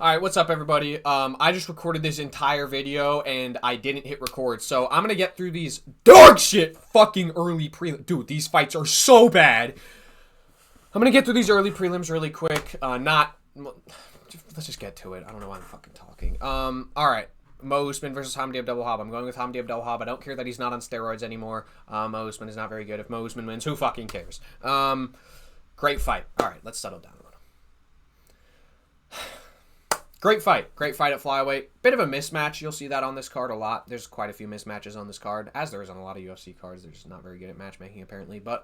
Alright, what's up everybody? I just recorded this entire video and I didn't hit record, so I'm gonna get through these dog shit fucking early prelims. Dude, these fights are so bad. I'm gonna get through these early prelims really quick. Let's just get to it. I don't know why I'm fucking talking. Alright. Mo Usman versus Hamdi Abdelwahab. I'm going with Hamdi Abdelwahab. I don't care that he's not on steroids anymore. Mo Usman is not very good. If Mo Usman wins, who fucking cares? Great fight. Alright, let's settle down a little. Great fight at flyweight. Bit of a mismatch. You'll see that on this card a lot. There's quite a few mismatches on this card, as there is on a lot of UFC cards. They're just not very good at matchmaking, apparently. But,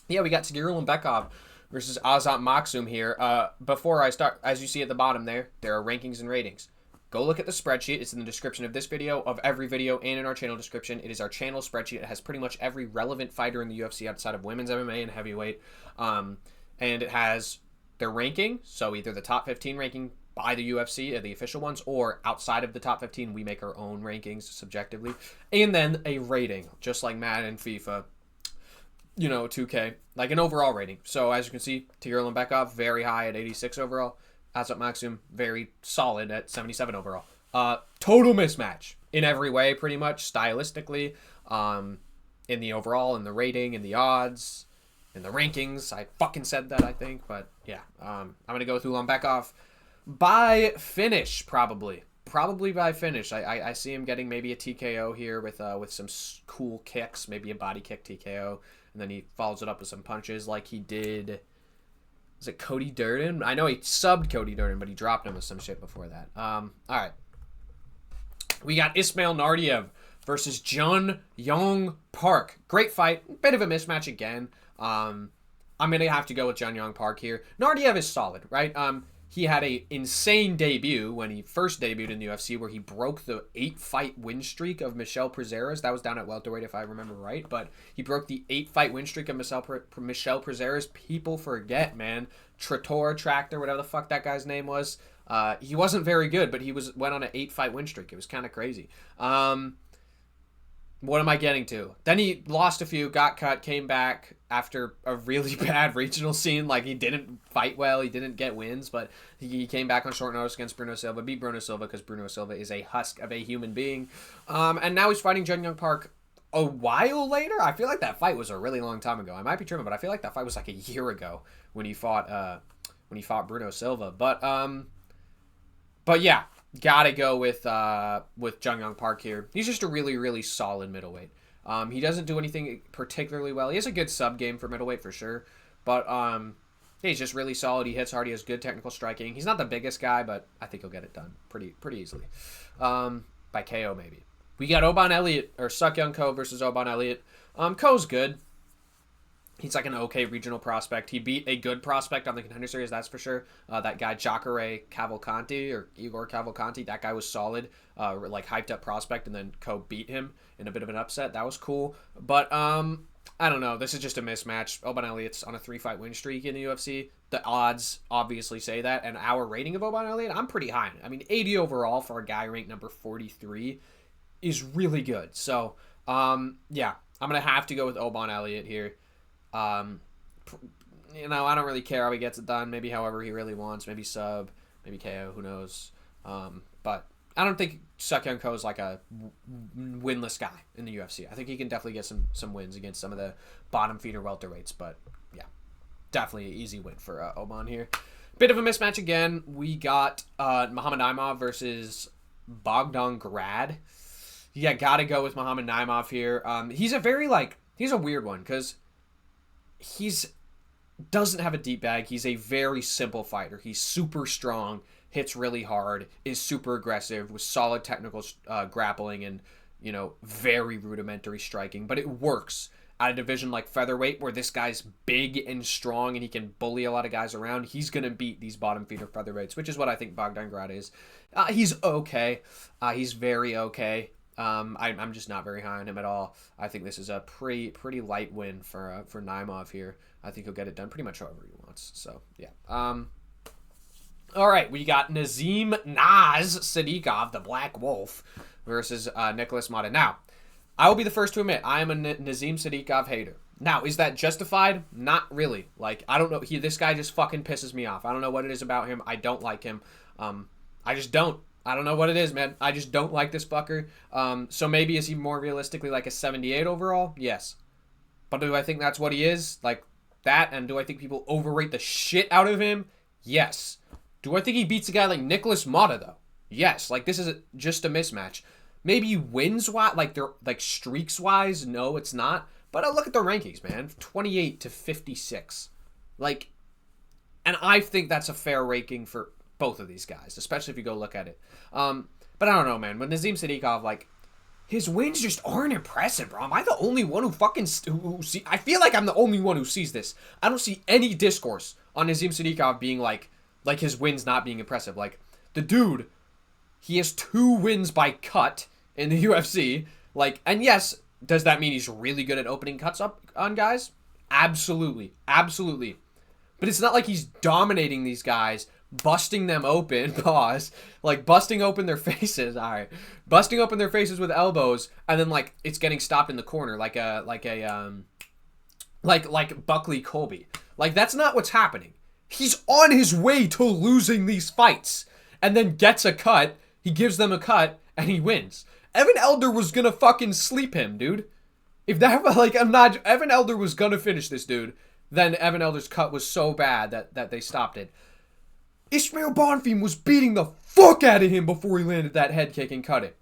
yeah, we got Tagir Ulanbekov versus Azat Maksum here. Before I start, as you see at the bottom there are rankings and ratings. Go look at the spreadsheet. It's in the description of this video, of every video, and in our channel description. It is our channel spreadsheet. It has pretty much every relevant fighter in the UFC outside of women's MMA and heavyweight. And it has their ranking, so either the top 15 ranking by the UFC, the official ones, or outside of the top 15, we make our own rankings subjectively. And then a rating, just like Madden, FIFA, 2K, like an overall rating. So as you can see, Tagir Ulanbekov, very high at 86 overall. Azat Maksum, very solid at 77 overall. Total mismatch in every way, pretty much, stylistically, in the overall, in the rating, in the odds, in the rankings. I fucking said that, I think, but yeah. I'm going to go through Ulanbekov by finish, probably by finish. I see him getting maybe a TKO here with some cool kicks, maybe a body kick TKO, and then he follows it up with some punches like he did. Is it Cody Durden? I know he subbed Cody Durden, but he dropped him with some shit before that. All right. We got Ismail Nardiev versus Jun Yong Park. Great fight. Bit of a mismatch again. I'm going to have to go with Jun Yong Park here. Nardiev is solid, right? He had a insane debut when he first debuted in the UFC, where he broke the 8-fight win streak of Michel Prazeres. That was down at welterweight, if I remember right. But he broke the 8-fight win streak of Michel Prazeres. People forget, man. Tractor, whatever the fuck that guy's name was. He wasn't very good, but he went on an 8-fight win streak. It was kind of crazy. What am I getting to? Then he lost a few, got cut, came back after a really bad regional scene. Like, he didn't fight well, he didn't get wins, but he came back on short notice against Bruno Silva, beat Bruno Silva because Bruno Silva is a husk of a human being. And now he's fighting Jun Yong Park a while later. I feel like that fight was a really long time ago. I might be tripping, but I feel like that fight was like a year ago when he fought Bruno Silva. But yeah. Gotta go with Jun Yong Park here. He's just a really, really solid middleweight. He doesn't do anything particularly well. He has a good sub game for middleweight for sure, but he's just really solid. He hits hard. He has good technical striking. He's not the biggest guy, but I think he'll get it done pretty easily, by KO maybe. We got Oban Elliott or Suk-Young Ko versus Oban Elliott. Ko's good. He's like an okay regional prospect. He beat a good prospect on the Contender Series, that's for sure. That guy, Jacare Cavalcanti, or Igor Cavalcanti, that guy was solid, like hyped up prospect, and then Ko beat him in a bit of an upset. That was cool. But, I don't know. This is just a mismatch. Oban Elliott's on a 3-fight win streak in the UFC. The odds obviously say that, and our rating of Oban Elliott, I'm pretty high. I mean, 80 overall for a guy ranked number 43 is really good. So, yeah, I'm going to have to go with Oban Elliott here. I don't really care how he gets it done. Maybe however he really wants. Maybe sub, maybe KO, who knows. But I don't think Suk-Young Ko is like a winless guy in the UFC. I think he can definitely get some wins against some of the bottom feeder welterweights. But yeah, definitely an easy win for Oban here. Bit of a mismatch again. We got Muhammad Naimov versus Bogdan Grad. Yeah, gotta go with Muhammad Naimov here. He's a weird one because doesn't have a deep bag. He's a very simple fighter. He's super strong, hits really hard, is super aggressive with solid technical grappling and, very rudimentary striking. But it works at a division like featherweight where this guy's big and strong and he can bully a lot of guys around. He's going to beat these bottom feeder featherweights, which is what I think Bogdan Grad is. He's okay. He's very okay. I'm just not very high on him at all. I think this is a pretty light win for Naimov here. I think he'll get it done pretty much however he wants. So yeah. All right, we got Nazim Sadikov, the Black Wolf, versus Nicholas Mata. Now, I will be the first to admit I am a Nazim Sadikov hater. Now, is that justified? Not really. Like, I don't know. This guy just fucking pisses me off. I don't know what it is about him. I don't like him. I just don't. I don't know what it is, man. I just don't like this fucker. So maybe is he more realistically like a 78 overall? Yes. But do I think that's what he is? Like that? And do I think people overrate the shit out of him? Yes. Do I think he beats a guy like Nicholas Mata, though? Yes. Like, this is just a mismatch. Maybe wins-wise, like, they're like streaks-wise, no, it's not. But I look at the rankings, man. 28 to 56. Like, and I think that's a fair ranking for both of these guys, especially if you go look at it. But I don't know, man. When Nazim Sadikov, like, his wins just aren't impressive, bro. Am I the only one who fucking who see? I feel like I'm the only one who sees this. I don't see any discourse on Nazim Sadikov being like his wins not being impressive. Like, the dude, he has 2 wins by cut in the UFC. Like, and yes, does that mean he's really good at opening cuts up on guys? Absolutely. Absolutely. But it's not like he's dominating these guys, busting them open, pause, like busting open their faces, all right, busting open their faces with elbows, and then like it's getting stopped in the corner, like Buckley Colby. Like, that's not what's happening. He's on his way to losing these fights, and then gets a cut. He gives them a cut, and he wins. Evan Elder was gonna fucking sleep him, dude. If that, like, Evan Elder was gonna finish this dude, then Evan Elder's cut was so bad that they stopped it. Ismail Bonfim was beating the fuck out of him before he landed that head kick and cut it.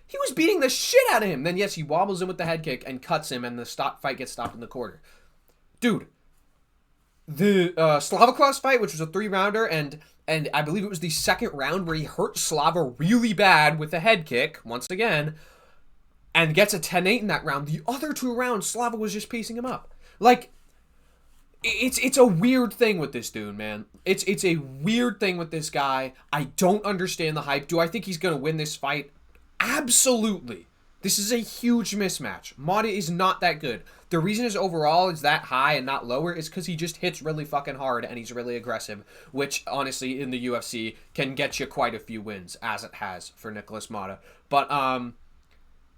He was beating the shit out of him. Then, yes, he wobbles him with the head kick and cuts him, and the fight gets stopped in the corner. Dude, the Slavacross fight, which was a 3-rounder, and I believe it was the second round where he hurt Slava really bad with a head kick, once again, and gets a 10-8 in that round. The other 2 rounds, Slava was just piecing him up. Like, it's a weird thing with this dude, man. It's a weird thing with this guy. I don't understand the hype. Do I think he's going to win this fight? Absolutely. This is a huge mismatch. Mata is not that good. The reason his overall is that high and not lower is because he just hits really fucking hard and he's really aggressive, which, honestly, in the UFC can get you quite a few wins, as it has for Nicholas Mata. But,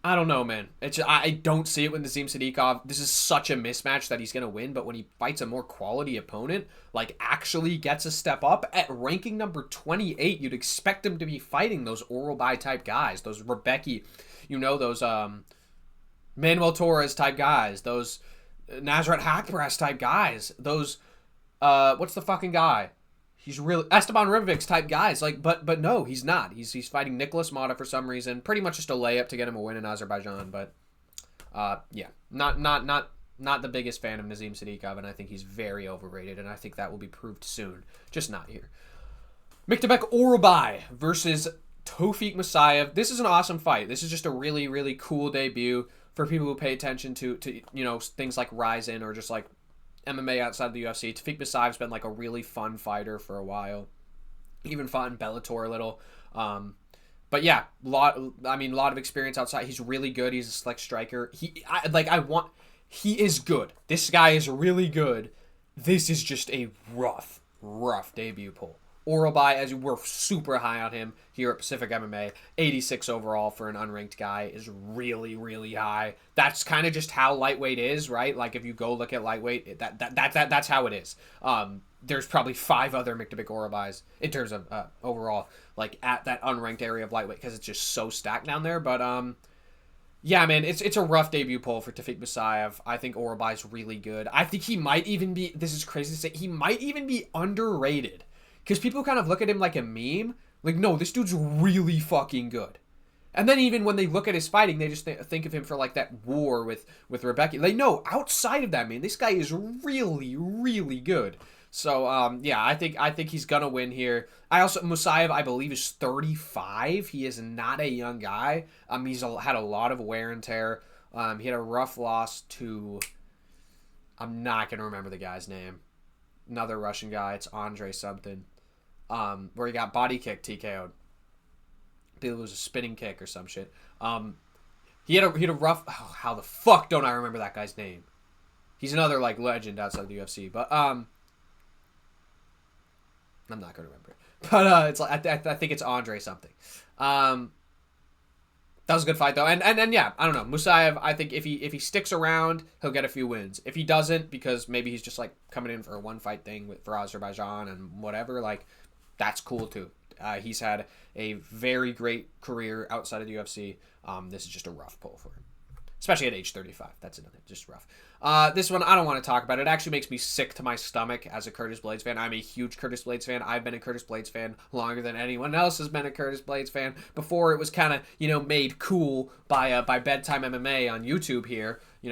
I don't know, man. I don't see it with Nazim Sadikov. This is such a mismatch that he's going to win, but when he fights a more quality opponent, like actually gets a step up, at ranking number 28, you'd expect him to be fighting those Orolbai type guys, those Rebecki, those Manuel Torres type guys, those Nasrat Hakparas type guys, those, what's the fucking guy? He's really Esteban Ribovics type guys, like, but no, he's not. He's fighting Nicholas Mata for some reason, pretty much just a layup to get him a win in Azerbaijan. But yeah, not the biggest fan of Nazim Sadikov, and I think he's very overrated, and I think that will be proved soon. Just not here. Miktabek Orolbai versus Tofik Musayev. This is an awesome fight. This is just a really, really cool debut for people who pay attention to things like Ryzen or just like MMA outside of the UFC. Tofik Musayev's been like a really fun fighter for a while. Even fought in Bellator a little. But yeah, a lot of experience outside. He's really good. He's a slick striker. He is good. This guy is really good. This is just a rough debut poll. Orolbai, as we're super high on him here at Pacific MMA, 86 overall for an unranked guy is really, really high. That's kind of just how lightweight is, right? Like, if you go look at lightweight, that's how it is. There's probably 5 other Miktabek Orolbais in terms of overall, like, at that unranked area of lightweight, because it's just so stacked down there. But yeah, man, it's a rough debut poll for Tofik Musayev. I think Orolbai's really good. I think he might even be, this is crazy to say, he might even be underrated. Because people kind of look at him like a meme. Like, no, this dude's really fucking good. And then even when they look at his fighting, they just think of him for, like, that war with Rebecki. Like, no, outside of that, man, this guy is really, really good. So, yeah, I think he's going to win here. Musayev, I believe, is 35. He is not a young guy. He's had a lot of wear and tear. He had a rough loss to, I'm not going to remember the guy's name. Another Russian guy. It's Andre something. Where he got body kick TKO'd. I believe it was a spinning kick or some shit. He had a rough. Oh, how the fuck don't I remember that guy's name? He's another like legend outside the UFC, but I'm not gonna remember it. But it's like I think it's Andre something. That was a good fight though, and yeah, I don't know. Musayev, I think if he sticks around, he'll get a few wins. If he doesn't, because maybe he's just like coming in for a one fight thing for Azerbaijan and whatever, like that's cool too. He's had a very great career outside of the UFC. This is just a rough pull for him, especially at age 35. That's another just rough. This one I don't want to talk about. It actually makes me sick to my stomach as a Curtis Blades fan. I'm a huge Curtis Blades fan. I've been a Curtis Blades fan longer than anyone else has been a Curtis Blades fan. Before it was kind of made cool by Bedtime MMA on YouTube here. He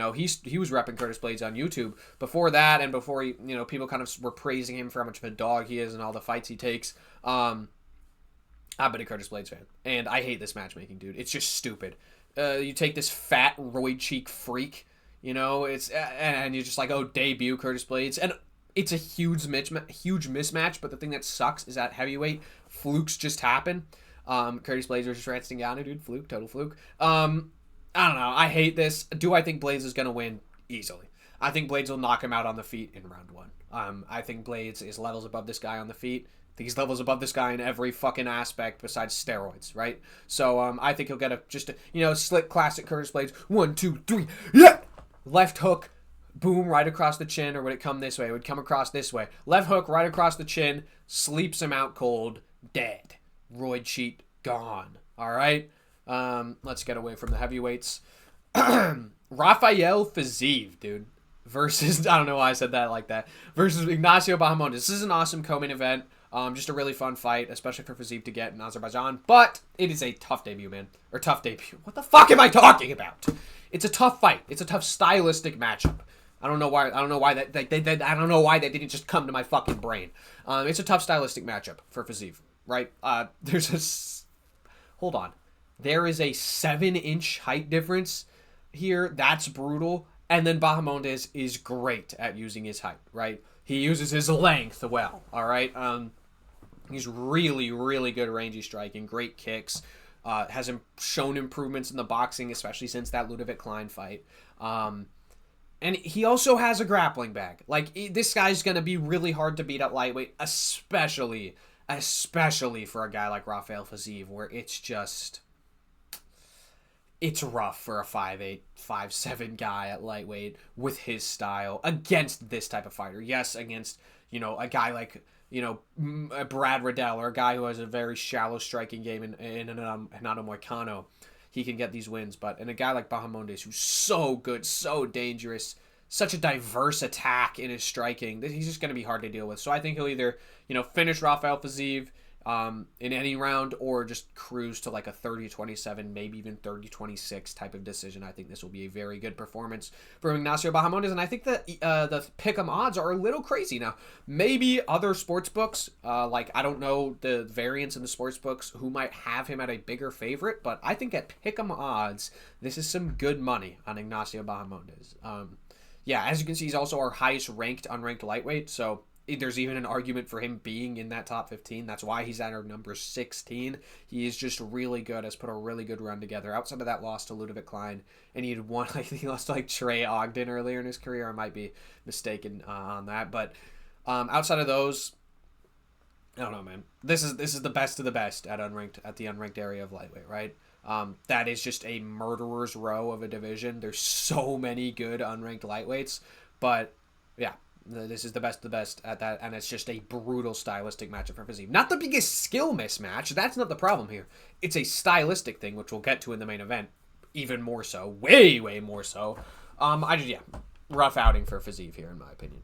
was repping Curtis Blades on YouTube. Before that, and before people kind of were praising him for how much of a dog he is and all the fights he takes. I've been a Curtis Blades fan, and I hate this matchmaking, dude. It's just stupid. You take this fat roid cheek freak, and you're just like, oh, debut Curtis Blades, and it's a huge mismatch. But the thing that sucks is that heavyweight flukes just happen. Curtis Blades versus Ranstignano, dude, total fluke. I don't know. I hate this. Do I think Blades is gonna win? Easily. I think Blades will knock him out on the feet in round 1. I think Blades is levels above this guy on the feet. He's levels above this guy in every fucking aspect besides steroids, right? So I think he'll get a slick classic Curtis Blades. 1, 2, 3, yeah! Left hook, boom, right across the chin, or would it come this way? It would come across this way. Left hook, right across the chin, sleeps him out cold, dead. Roid cheat, gone. All right? Let's get away from the heavyweights. Rafael Fiziev, dude. Versus, I don't know why I said that like that. Versus Ignacio Bahamondes. This is an awesome co-main event. Just a really fun fight, especially for Fiziev to get in Azerbaijan. But it is a tough debut, man. Or tough debut. What the fuck am I talking about? It's a tough fight. It's a tough stylistic matchup. I don't know why that didn't just come to my fucking brain. It's a tough stylistic matchup for Fiziev, right? Hold on. There is a 7-inch height difference here. That's brutal. And then Bahamondes is great at using his height, right? He uses his length well, all right? He's really, really good rangy striking, great kicks, has shown improvements in the boxing, especially since that Ludovic Klein fight. And he also has a grappling bag. Like, this guy's going to be really hard to beat at lightweight, especially for a guy like Rafael Fiziev, where it's rough for a 5'8", 5'7" guy at lightweight with his style against this type of fighter. Yes, against, a guy like, Brad Riddell, or a guy who has a very shallow striking game in Renato Moicano, he can get these wins. But in a guy like Bahamondes, who's so good, so dangerous, such a diverse attack in his striking, he's just going to be hard to deal with. So I think he'll either, finish Rafael Fiziev in any round, or just cruise to like a 30-27, maybe even 30-26 type of decision. I think this will be a very good performance for Ignacio Bahamondes, and I think that the pick'em odds are a little crazy. Now, maybe other sports books, like I don't know the variance in the sports books, who might have him at a bigger favorite, but I think at pick'em odds, this is some good money on Ignacio Bahamondes. Yeah, as you can see, he's also our highest ranked unranked lightweight, so there's even an argument for him being in that top 15. That's why he's at our number 16. He is just really good, has put a really good run together. Outside of that loss to Ludovic Klein, and he had won, I think he lost to like Trey Ogden earlier in his career. I might be mistaken on that. But outside of those, I don't know, man. This is the best of the best at the unranked area of lightweight, right? That is just a murderer's row of a division. There's so many good unranked lightweights, but yeah. This is the best of the best at that, and it's just a brutal stylistic matchup for Fiziev. Not the biggest skill mismatch. That's not the problem here. It's a stylistic thing, which we'll get to in the main event. Even more so. Way, way more so. Rough outing for Fiziev here, in my opinion.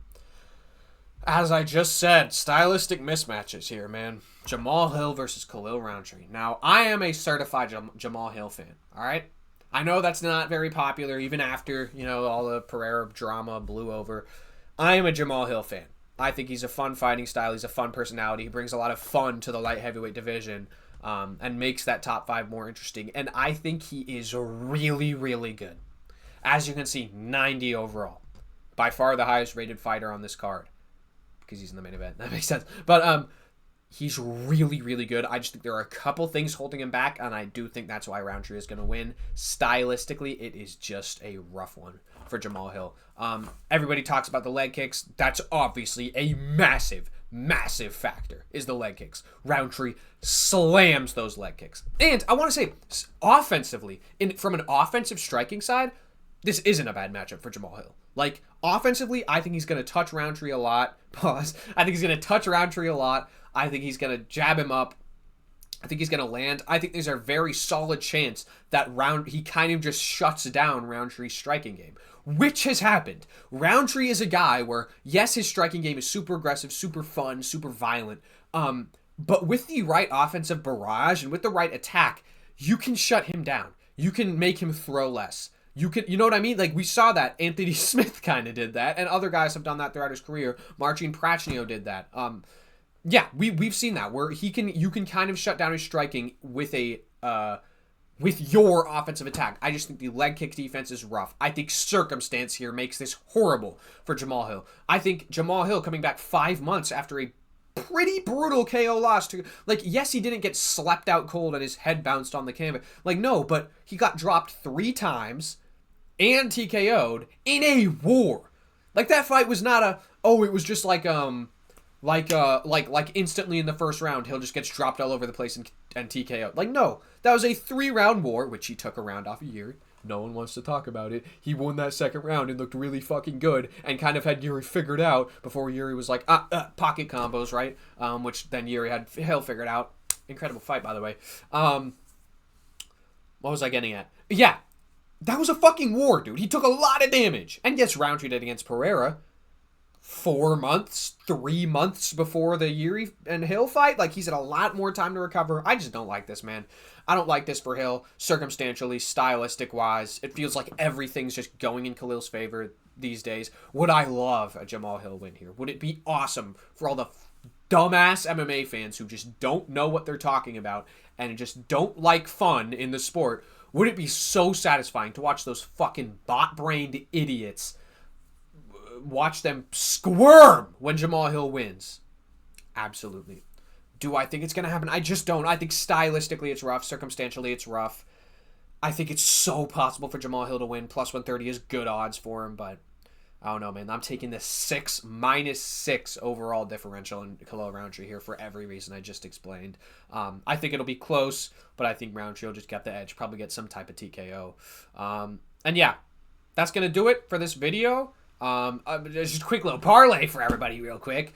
As I just said, stylistic mismatches here, man. Jamal Hill versus Khalil Rountree. Now, I am a certified Jamal Hill fan, all right? I know that's not very popular, even after, all the Pereira drama blew over. I am a Jamal Hill fan. I think he's a fun fighting style. He's a fun personality. He brings a lot of fun to the light heavyweight division, and makes that top 5 more interesting. And I think he is really, really good. As you can see, 90 overall. By far the highest rated fighter on this card. Because he's in the main event. That makes sense. But he's really, really good. I just think there are a couple things holding him back, and I do think that's why Rountree is going to win. Stylistically, it is just a rough one for Jamal Hill. Everybody talks about the leg kicks. That's obviously a massive, massive factor is the leg kicks. Rountree slams those leg kicks. And I want to say, offensively, from an offensive striking side, this isn't a bad matchup for Jamal Hill. Like, offensively, I think he's going to touch Rountree a lot. Pause. I think he's going to touch Rountree a lot. I think he's going to jab him up. I think he's going to land. I think there's a very solid chance that he kind of just shuts down Rountree's striking game, which has happened. Rountree is a guy where, yes, his striking game is super aggressive, super fun, super violent, but with the right offensive barrage and with the right attack, you can shut him down. You can make him throw less. You know what I mean? Like, we saw that. Anthony Smith kind of did that, and other guys have done that throughout his career. Marcin Prachnio did that. Yeah, we've seen that where you can kind of shut down his striking with your offensive attack. I just think the leg kick defense is rough. I think circumstance here makes this horrible for Jamal Hill. I think Jamal Hill coming back 5 months after a pretty brutal KO loss to, like, yes, he didn't get slept out cold and his head bounced on the canvas. Like, no, but he got dropped 3 times and TKO'd in a war. Like, that fight was not it was just like instantly in the first round, Hill just gets dropped all over the place and TKO'd. Like, no, that was a 3-round war, which he took a round off of Yuri. No one wants to talk about it. He won that second round and looked really fucking good and kind of had Yuri figured out before Yuri was like, pocket combos, right? Which then Yuri had Hill figured out. Incredible fight, by the way. What was I getting at? Yeah, that was a fucking war, dude. He took a lot of damage. And yes, Rountree did against Pereira. 4 months, 3 months before the Yuri and Hill fight. Like, he's had a lot more time to recover. I just don't like this, man. I don't like this for Hill, circumstantially, stylistic-wise. It feels like everything's just going in Khalil's favor these days. Would I love a Jamal Hill win here? Would it be awesome for all the dumbass MMA fans who just don't know what they're talking about and just don't like fun in the sport? Would it be so satisfying to watch those fucking bot-brained idiots watch them squirm when Jamal Hill wins? Absolutely. Do I think it's going to happen? I just don't. I think stylistically it's rough. Circumstantially it's rough. I think it's so possible for Jamal Hill to win. Plus 130 is good odds for him, but I don't know, man. I'm taking the -6 overall differential in Khalil Rountree here for every reason I just explained. I think it'll be close, but I think Rountree will just get the edge. Probably get some type of TKO. And yeah, that's going to do it for this video. Just a quick little parlay for everybody real quick.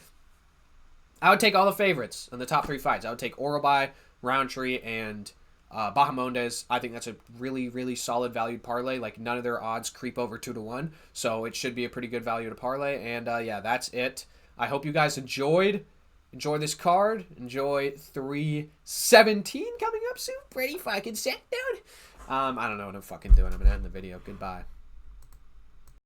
I would take all the favorites in the top 3 fights. I would take Orolbai, Rountree, and Bahamondes. I think that's a really, really solid valued parlay. Like, none of their odds creep over 2-1. So it should be a pretty good value to parlay. And yeah, that's it. I hope you guys enjoyed. Enjoy this card. Enjoy 317 coming up soon. Pretty fucking sick, dude. I don't know what I'm fucking doing. I'm going to end the video. Goodbye.